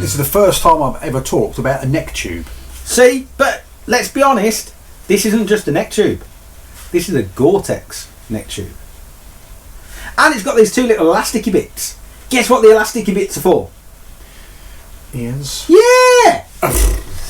This is the first time I've ever talked about a neck tube. See, but let's be honest, this isn't just a neck tube. This is a Gore-tex neck tube. And it's got these two little elasticy bits. Guess what the elasticy bits are for? Ears. Yeah!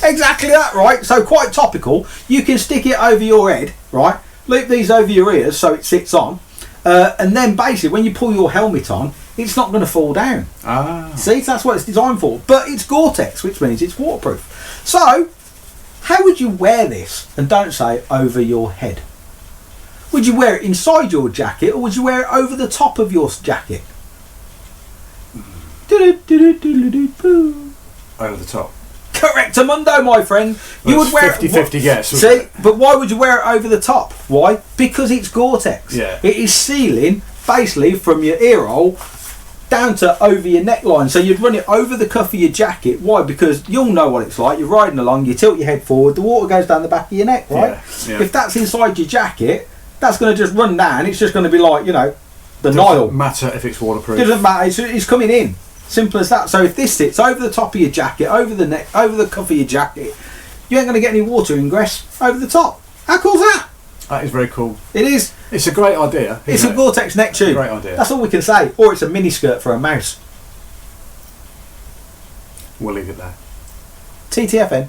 Exactly that, right? So quite topical. You can stick it over your head, right? Loop these over your ears so it sits on. And then basically when you pull your helmet on, it's not going to fall down. Ah. See, that's what it's designed for. But it's Gore-tex, which means it's waterproof. So, how would you wear this? And don't say over your head. Would you wear it inside your jacket or would you wear it over the top of your jacket? Over the top. Correctamundo, my friend. You would wear 50-50 guess. See, but why would you wear it over the top? Why? Because it's Gore-tex. Yeah. It is sealing basically from your ear hole down to over your neckline. So you'd run it over the cuff of your jacket. Why? Because you'll know what it's like. You're riding along, you tilt your head forward, the water goes down the back of your neck, right? Yeah. If that's inside your jacket, that's going to just run down. It's just going to be like, the Doesn't Nile. matter if it's waterproof. Doesn't matter. It's coming in. Simple as that. So if this sits over the top of your jacket, over the neck, over the cuff of your jacket, you ain't going to get any water ingress over the top. How cool is that? That is very cool. It is. It's a great idea. It's a Gore-tex neck tube. Great idea. That's all we can say. Or it's a mini skirt for a mouse. We'll leave it there. TTFN.